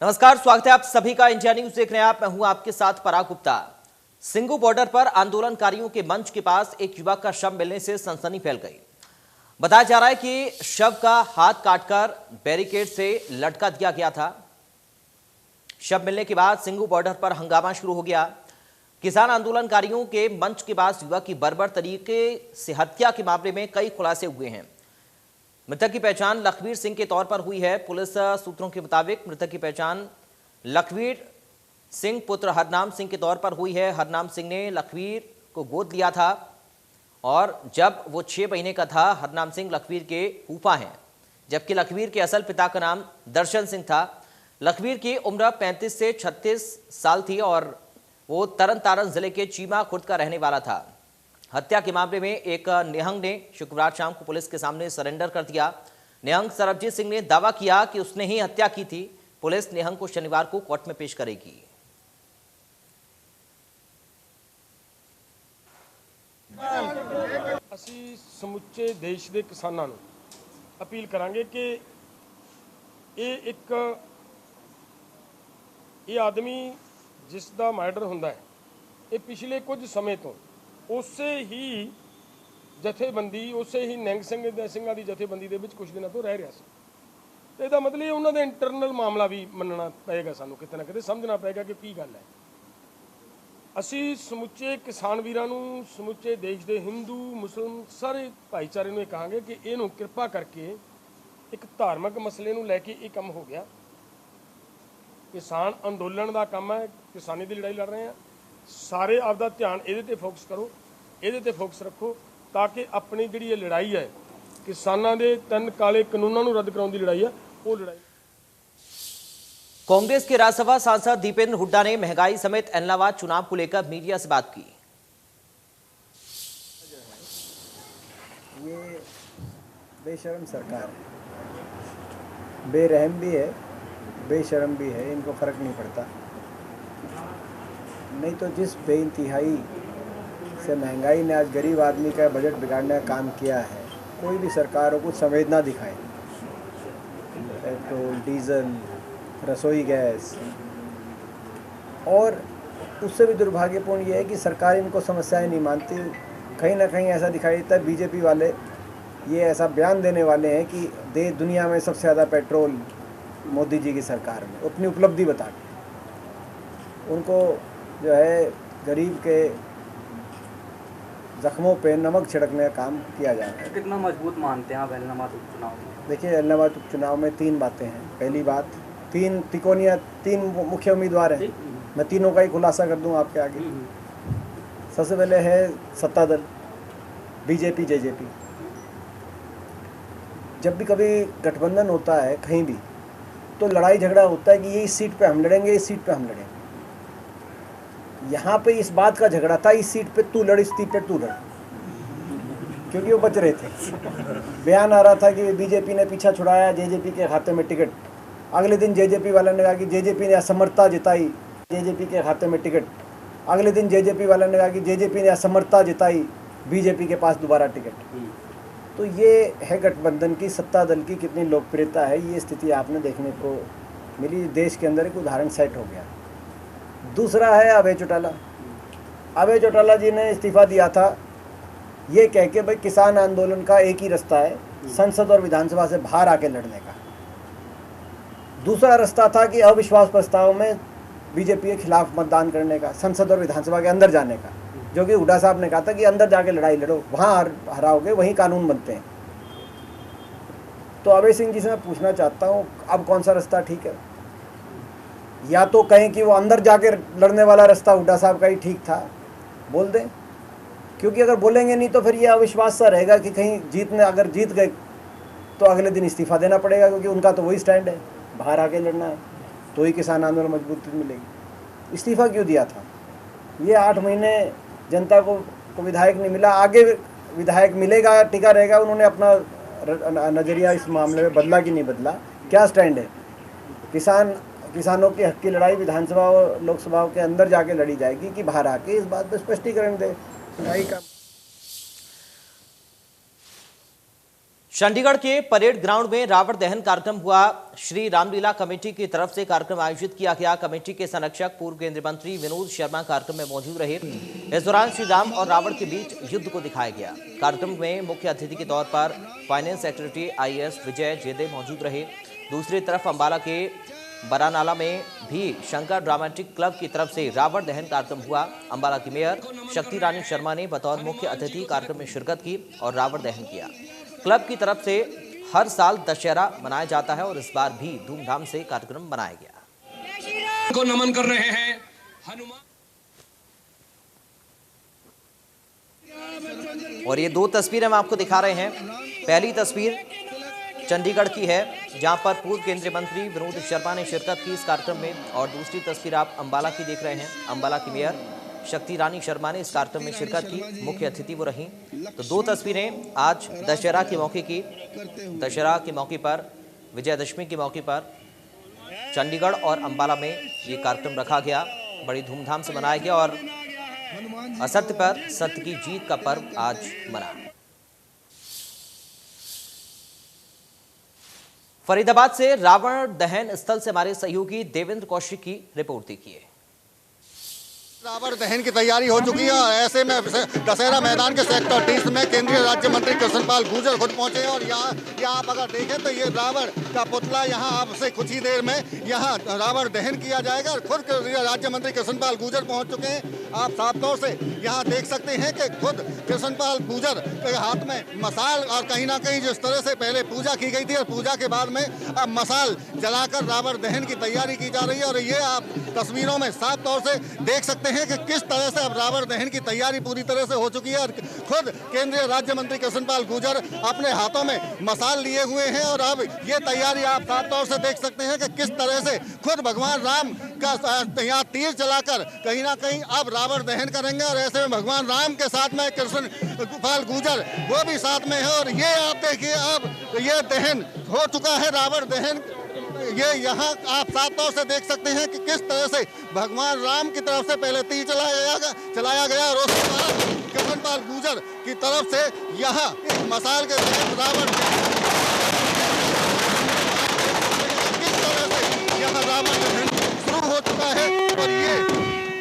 नमस्कार, स्वागत है आप सभी का इंडिया न्यूज देख रहे हैं आप। मैं हूं आपके साथ पराग गुप्ता। सिंगू बॉर्डर पर आंदोलनकारियों के मंच के पास एक युवक का शव मिलने से सनसनी फैल गई। बताया जा रहा है कि शव का हाथ काटकर बैरिकेड से लटका दिया गया था। शव मिलने के बाद सिंगू बॉर्डर पर हंगामा शुरू हो गया। किसान आंदोलनकारियों के मंच के पास युवक की बर्बर तरीके से हत्या के मामले में कई खुलासे हुए हैं। मृतक की पहचान लखवीर सिंह के तौर पर हुई है। पुलिस सूत्रों के मुताबिक मृतक की पहचान लखवीर सिंह पुत्र हरनाम सिंह के तौर पर हुई है। हरनाम सिंह ने लखवीर को गोद लिया था और जब वो 6 महीने का था। हरनाम सिंह लखवीर के फूफा हैं, जबकि लखवीर के असल पिता का नाम दर्शन सिंह था। लखवीर की उम्र 35 से 36 साल थी और वो तरन तारण जिले के चीमा खुर्द का रहने वाला था। हत्या के मामले में एक निहंग ने शुक्रवार शाम को पुलिस के सामने सरेंडर कर दिया। निहंग सरबजीत सिंह ने दावा किया कि उसने ही हत्या की थी। पुलिस निहंग को शनिवार को कोर्ट में पेश करेगी। ਅਸੀਂ ਸਮੁੱਚੇ ਦੇਸ਼ ਦੇ ਕਿਸਾਨਾਂ ਨੂੰ ਅਪੀਲ ਕਰਾਂਗੇ ਕਿ ਇਹ ਆਦਮੀ ਜਿਸ ਦਾ ਮਰਡਰ ਹੁੰਦਾ ਹੈ, ਇਹ ਪਿਛਲੇ ਕੁਝ ਸਮੇਂ ਤੋਂ ਉਸੇ ਹੀ ਜਥੇਬੰਦੀ ਉਸੇ ਹੀ ਨਿਹੰਗ ਸਿੰਘਾਂ ਦੀ ਜਥੇਬੰਦੀ ਦੇ ਵਿੱਚ ਕੁਝ ਦਿਨਾਂ ਤੋਂ ਰਹਿ ਰਿਹਾ ਸੀ। ਤੇ ਇਹਦਾ ਮਤਲਬ ਇਹ ਉਹਨਾਂ ਦਾ ਇੰਟਰਨਲ ਮਾਮਲਾ ਵੀ ਮੰਨਣਾ ਪਏਗਾ, ਸਾਨੂੰ ਕਿਤੇ ਨਾ ਕਿਤੇ ਸਮਝਣਾ ਪਏਗਾ ਕਿ ਕੀ ਗੱਲ ਹੈ। ਅਸੀਂ ਸਮੁੱਚੇ ਕਿਸਾਨ ਵੀਰਾਂ ਨੂੰ, ਸਮੁੱਚੇ ਦੇਸ਼ ਦੇ ਹਿੰਦੂ ਮੁਸਲਮ ਸਾਰੇ ਭਾਈਚਾਰੇ ਨੂੰ ਇਹ ਕਹਾਂਗੇ ਕਿ ਇਹਨੂੰ ਕਿਰਪਾ ਕਰਕੇ ਇੱਕ ਧਾਰਮਿਕ ਮਸਲੇ ਨੂੰ ਲੈ ਕੇ ਇਹ ਕੰਮ ਹੋ ਗਿਆ। ਕਿਸਾਨ ਅੰਦੋਲਨ ਦਾ ਕੰਮ ਹੈ, ਕਿਸਾਨੀ ਦੀ ਲੜਾਈ ਲੜ ਰਹੇ ਆ। ਸਾਰੇ ਆਪਦਾ ਧਿਆਨ ਇਹਦੇ ਤੇ ਫੋਕਸ ਕਰੋ, ਇਹਦੇ ਤੇ ਫੋਕਸ ਰੱਖੋ ਤਾਂ ਕਿ ਆਪਣੀ ਜਿਹੜੀ ਇਹ ਲੜਾਈ ਹੈ, ਕਿਸਾਨਾਂ ਦੇ 3 ਕਾਲੇ ਕਾਨੂੰਨਾਂ ਨੂੰ ਰੱਦ ਕਰਾਉਣ ਦੀ ਲੜਾਈ ਹੈ, ਉਹ ਲੜਾਈ। कांग्रेस के राज्यसभा सांसद दीपेंद्र हुड्डा ने महंगाई समेत इलाहाबाद चुनाव को लेकर मीडिया से बात की। ये बेशर्म सरकार है, बेरहम भी है, बेशर्म भी है, इनको फर्क नहीं पड़ता। नहीं तो जिस बेइंतहाई से महंगाई ने आज गरीब आदमी का बजट बिगाड़ने का काम किया है, कोई भी सरकार हो कुछ संवेदना दिखाए। पेट्रोल, डीजल, रसोई गैस, और उससे भी दुर्भाग्यपूर्ण यह है कि सरकार इनको समस्याएं नहीं मानती। कहीं ना कहीं ऐसा दिखाई देता है बीजेपी वाले ये ऐसा बयान देने वाले हैं कि दुनिया में सबसे ज़्यादा पेट्रोल मोदी जी की सरकार में, अपनी उपलब्धि बता के उनको जो है गरीब के जख्मों पे नमक छिड़कने का काम किया जा रहा है। कितना मजबूत मानते हैं आप इलाहाबाद उपचुनाव में? देखिए, इलाहाबाद उपचुनाव में 3 बातें हैं। पहली बात, 3 मुख्य उम्मीदवार हैं। मैं तीनों का ही खुलासा कर दूं आपके आगे। सबसे पहले है सत्ता दल बीजेपी जेजेपी। जब भी कभी गठबंधन होता है कहीं भी, तो लड़ाई झगड़ा होता है कि ये इस सीट पे हम लड़ेंगे, इस सीट पे हम लड़ेंगे। यहाँ पे इस बात का झगड़ा था, इस सीट पे तू लड़, इस सीट पे तू लड़, क्योंकि वो बच रहे थे। बयान आ रहा था कि बीजेपी ने पीछा छुड़ाया, जेजेपी के खाते में टिकट। अगले दिन जेजेपी वाले ने कहा कि जेजेपी ने असमर्थता जताई, जेजेपी के खाते में टिकट। अगले दिन जेजेपी वाले ने कहा कि जेजेपी ने असमर्थता जताई, बीजेपी के पास दोबारा टिकट। तो ये है गठबंधन की, सत्ता दल की कितनी लोकप्रियता है, ये स्थिति आपने देखने को मिली। देश के अंदर एक उदाहरण सेट हो गया। दूसरा है अभय चौटाला। अभय चौटाला जी ने इस्तीफा दिया था ये कह के भाई किसान आंदोलन का एक ही रास्ता है, संसद और विधानसभा से बाहर आके लड़ने का। दूसरा रास्ता था कि अविश्वास प्रस्ताव में बीजेपी के खिलाफ मतदान करने का, संसद और विधानसभा के अंदर जाने का, जो कि हुड्डा साहब ने कहा था कि अंदर जाके लड़ाई लड़ो, वहाँ हराओगे, वहीं कानून बनते हैं। तो अभय सिंह जी से मैं पूछना चाहता हूँ, अब कौन सा रास्ता ठीक है? या तो कहें कि वो अंदर जाके लड़ने वाला रास्ता हुड्डा साहब का ही ठीक था, बोल दें, क्योंकि अगर बोलेंगे नहीं तो फिर ये अविश्वास सा रहेगा कि कहीं अगर जीत गए तो अगले दिन इस्तीफा देना पड़ेगा, क्योंकि उनका तो वही स्टैंड है, बाहर आके लड़ना है, तो ही किसान आंदोलन मजबूती मिलेगी। इस्तीफा क्यों दिया था? ये 8 महीने जनता को विधायक नहीं मिला, आगे विधायक मिलेगा, टिका रहेगा। उन्होंने अपना नज़रिया इस मामले में बदला कि नहीं बदला? क्या स्टैंड है? किसानों के हक की लड़ाई विधानसभा और लोकसभा के अंदर जाके लड़ी जाएगी कि बाहर आके, इस बात पर स्पष्टीकरण दे। चंडीगढ़ के परेड ग्राउंड में रावण दहन कार्यक्रम हुआ। श्री रामलीला कमेटी की तरफ से कार्यक्रम आयोजित किया गया। कमेटी के संरक्षक पूर्व केंद्रीय मंत्री विनोद शर्मा कार्यक्रम में मौजूद रहे। इस दौरान श्री राम और रावण के बीच युद्ध को दिखाया गया। कार्यक्रम में मुख्य अतिथि के तौर पर फाइनेंस सेक्रेटरी IAS विजय जेदे मौजूद रहे। दूसरी तरफ अंबाला के बरानाला में भी शंकर ड्रामेटिक क्लब की तरफ से रावण दहन कार्यक्रम हुआ। अंबाला की मेयर शक्ति रानी शर्मा ने बतौर मुख्य अतिथि कार्यक्रम में शिरकत की और रावण दहन किया। क्लब की तरफ से हर साल दशहरा मनाया जाता है और इस बार भी धूमधाम से कार्यक्रम मनाया गया। को नमन कर रहे हैं हनुमान। और ये दो तस्वीरें हम आपको दिखा रहे हैं। पहली तस्वीर चंडीगढ़ की है जहां पर पूर्व केंद्रीय मंत्री विनोद शर्मा ने शिरकत की इस कार्यक्रम में, और दूसरी तस्वीर आप अंबाला की देख रहे हैं। अंबाला की मेयर शक्ति रानी शर्मा ने इस कार्यक्रम में शिरकत की, मुख्य अतिथि वो रहीं। तो दो तस्वीरें आज दशहरा के मौके की। दशहरा के मौके पर, विजयदशमी के मौके पर चंडीगढ़ और अंबाला में ये कार्यक्रम रखा गया। बड़ी धूमधाम से मनाया गया और असत्य पर सत्य की जीत का पर्व आज मना। फरीदाबाद से रावण दहन स्थल से हमारे सहयोगी देवेंद्र कौशिक की रिपोर्ट देखिए। रावण दहन की तैयारी हो चुकी है और ऐसे में दशहरा मैदान के सेक्टर 30 में केंद्रीय राज्य मंत्री कृष्णपाल गुर्जर खुद पहुंचे और यहाँ आप अगर देखें तो ये रावण का पुतला यहाँ आपसे कुछ ही देर में यहाँ रावण दहन किया जाएगा और खुद राज्य मंत्री कृष्णपाल गुर्जर पहुंच चुके हैं। आप साफ तौर से यहाँ देख सकते हैं कि खुद कृष्णपाल गुर्जर के हाथ में मसाल, और कहीं ना कहीं जिस तरह से पहले पूजा की गई थी और पूजा के बाद में अब मसाल जलाकर रावण दहन की तैयारी की जा रही है। और ये आप तस्वीरों में साफ तौर से देख सकते हैं कि किस तरह से अब रावण दहन की तैयारी पूरी तरह से हो चुकी है और खुद केंद्रीय राज्य मंत्री कृष्णपाल गुर्जर अपने हाथों में मसाल लिए हुए हैं। और अब ये तैयारी आप साफ तौर से देख सकते हैं कि किस तरह से खुद भगवान राम का यहाँ तीर चलाकर कहीं ना कहीं अब रावण दहन करेंगे। और ऐसे में भगवान राम के साथ में कृष्णपाल गुर्जर वो भी साथ में है। और ये आप देखिए अब ये दहन हो चुका है, रावण दहन। ये यहाँ आप साफ तौर से देख सकते हैं कि किस तरह से भगवान राम की तरफ से पहले तीर चलाया गया और उसके बाद कृष्णपाल गुर्जर की तरफ से यहाँ इस मसाल के रावण किस तरह से यहाँ रावण दहन शुरू हो चुका है। और ये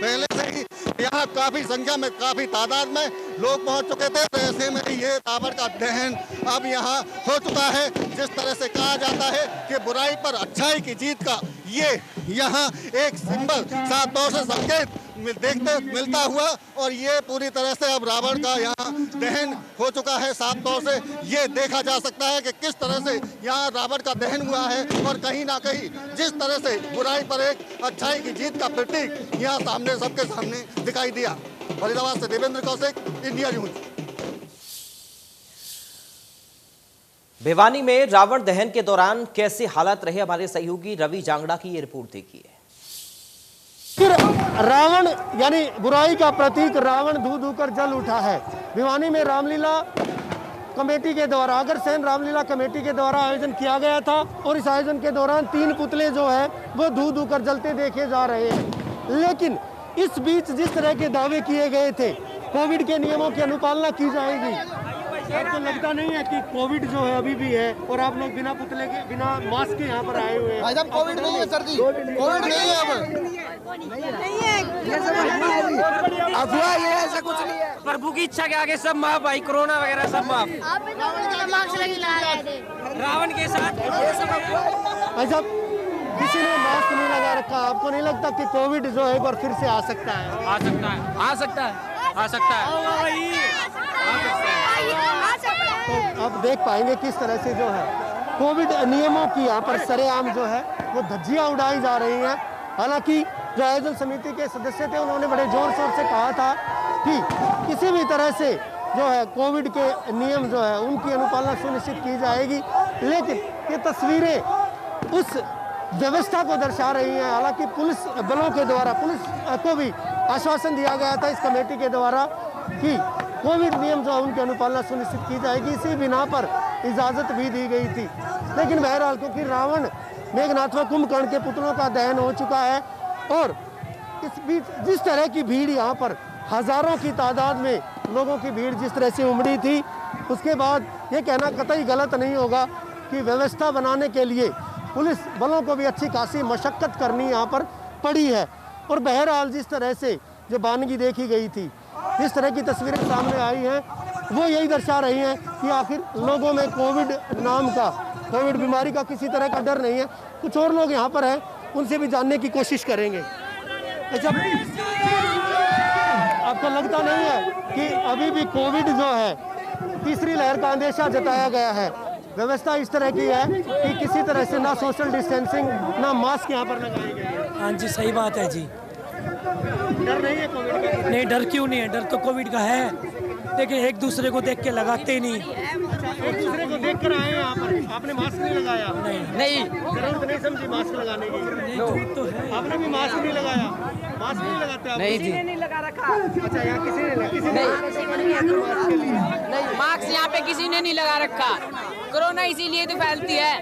पहले से ही यहाँ काफी संख्या में, काफी तादाद में लोग पहुंच चुके थे। तो ऐसे में ये रावण का दहन अब यहाँ हो चुका है। जिस तरह से कहा जाता है कि बुराई पर अच्छाई की जीत का ये यहाँ एक सिंबल साफ तौर से संकेत देखते मिलता हुआ, और ये पूरी तरह से अब रावण का यहाँ दहन हो चुका है। साफ तौर से ये देखा जा सकता है कि किस तरह से यहाँ रावण का दहन हुआ है और कहीं ना कहीं जिस तरह से बुराई पर एक अच्छाई की जीत का प्रतीक यहाँ सामने सबके सामने दिखाई दिया। फरीदाबाद से देवेंद्र कौशिक, इंडिया न्यूज। भिवानी में रावण दहन के दौरान कैसे हालात रहे, हमारे सहयोगी रवि जांगड़ा की ये रिपोर्ट देखिए। फिर रावण यानी बुराई का प्रतीक रावण धू धू कर जल उठा है। भिवानी में रामलीला कमेटी के द्वारा, अग्रसेन रामलीला कमेटी के द्वारा आयोजन किया गया था और इस आयोजन के दौरान 3 पुतले जो है वो धू धू कर जलते देखे जा रहे हैं। लेकिन इस बीच जिस तरह के दावे किए गए थे कोविड के नियमों की अनुपालना की जाएगी, आपको लगता नहीं है कि कोविड जो है अभी भी है और आप लोग बिना पुतले के, बिना मास्क के यहाँ पर आए हुए हैं? भाई कोविड नहीं है सर जी, कोविड नहीं है, अब नहीं है, अफवाह ये ऐसा कुछ नहीं है। प्रभु की इच्छा के आगे सब माफ भाई, कोरोना वगैरह सब माफ। रावण के साथ ऐसा किसी ने मास्क नहीं लगा रखा, आपको नहीं लगता कि कोविड जो है एक बार फिर से आ सकता है? आ सकता है, आ सकता है, आ सकता है। तो अब देख पाएंगे किस तरह से जो है कोविड नियमों की यहाँ पर सरेआम जो है वो धज्जियाँ उड़ाई जा रही हैं। हालांकि जो आयोजन समिति के सदस्य थे उन्होंने बड़े जोर शोर से कहा था कि किसी भी तरह से जो है कोविड के नियम जो है उनकी अनुपालना सुनिश्चित की जाएगी। लेकिन ये तस्वीरें उस व्यवस्था को दर्शा रही हैं। हालांकि पुलिस बलों के द्वारा, पुलिस को भी आश्वासन दिया गया था इस कमेटी के द्वारा कि कोविड नियम जो है उनकी अनुपालना सुनिश्चित की जाएगी, इसी बिना पर इजाज़त भी दी गई थी। लेकिन बहरहाल क्योंकि रावण मेघनाथ व कुंभकर्ण के पुतलों का दहन हो चुका है और इस बीच जिस तरह की भीड़ यहाँ पर हजारों की तादाद में लोगों की भीड़ जिस तरह से उमड़ी थी, उसके बाद ये कहना कतई गलत नहीं होगा कि व्यवस्था बनाने के लिए पुलिस बलों को भी अच्छी खासी मशक्क़त करनी यहाँ पर पड़ी है। और बहरहाल जिस तरह से जो बानगी देखी गई थी, जिस तरह की तस्वीरें सामने आई हैं, वो यही दर्शा रही हैं कि आखिर लोगों में कोविड नाम का, कोविड बीमारी का किसी तरह का डर नहीं है। कुछ और लोग यहाँ पर हैं, उनसे भी जानने की कोशिश करेंगे। अच्छा, आपको लगता नहीं है कि अभी भी कोविड जो है, तीसरी लहर का अंदेशा जताया गया है? व्यवस्था इस तरह की है कि किसी तरह से ना सोशल डिस्टेंसिंग, ना मास्क यहाँ पर लगाए गए हैं। हाँ जी, सही बात है जी। डर नहीं है कोविड का? नहीं, डर क्यों नहीं है? डर तो कोविड का है, लेकिन एक दूसरे को देख के लगाते ही नहीं। एक दूसरे को देख कर आए हैं यहाँ पर, आपने मास्क नहीं लगाया? नहीं, जरूरत नहीं समझी मास्क लगाने की? तो है। आपने भी मास्क नहीं लगाया? मास्क नहीं लगाते आप? नहीं जी, नहीं लगा रखा। अच्छा, यहाँ किसी ने मास्क के लिए? नहीं, मास्क यहाँ पे किसी ने नहीं लगा रखा। कोरोना इसीलिए तो फैलती है।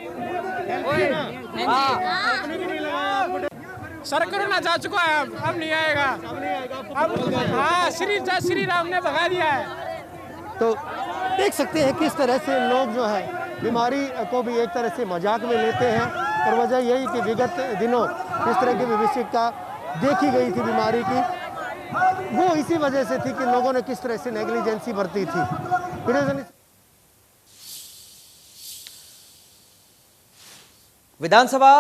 आपने भी नहीं लगाया? आपको सर कोरोना जा चुका है, अब नहीं आएगा। अब हाँ, श्री राम ने भगा दिया है। तो देख सकते हैं किस तरह से लोग जो है बीमारी को भी एक तरह से मजाक में लेते हैं। और वजह यही कि विगत दिनों इस तरह की विभीषिका देखी गई थी बीमारी की, वो इसी वजह से थी कि लोगों ने किस तरह से नेग्लिजेंसी बरती थी। विधानसभा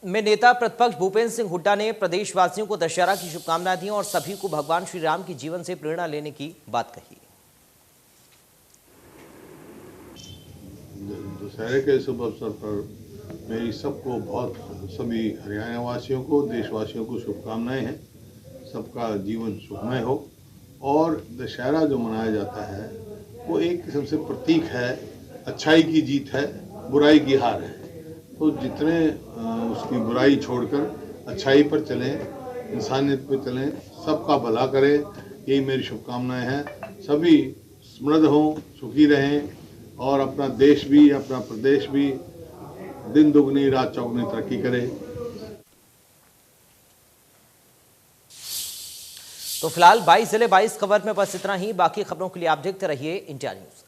में नेता प्रतिपक्ष भूपेंद्र सिंह हुड्डा ने प्रदेशवासियों को दशहरा की शुभकामनाएं दी और सभी को भगवान श्री राम के जीवन से प्रेरणा लेने की बात कही। दशहरे के शुभ अवसर पर मेरी सबको, बहुत सभी हरियाणा वासियों को, देशवासियों को शुभकामनाएं हैं। सबका जीवन सुखमय हो। और दशहरा जो मनाया जाता है वो एक किस्म से प्रतीक है, अच्छाई की जीत है, बुराई की हार है। तो जितने उसकी बुराई छोड़कर अच्छाई पर चलें, इंसानियत पर चलें, सबका भला करें, यही मेरी शुभकामनाएं हैं। सभी समृद्ध हों, सुखी रहें और अपना देश भी, अपना प्रदेश भी दिन दुगनी रात चौगुनी तरक्की करे। तो फिलहाल 22 जिले 22 खबर में बस इतना ही। बाकी खबरों के लिए आप देखते रहिए इंडिया न्यूज।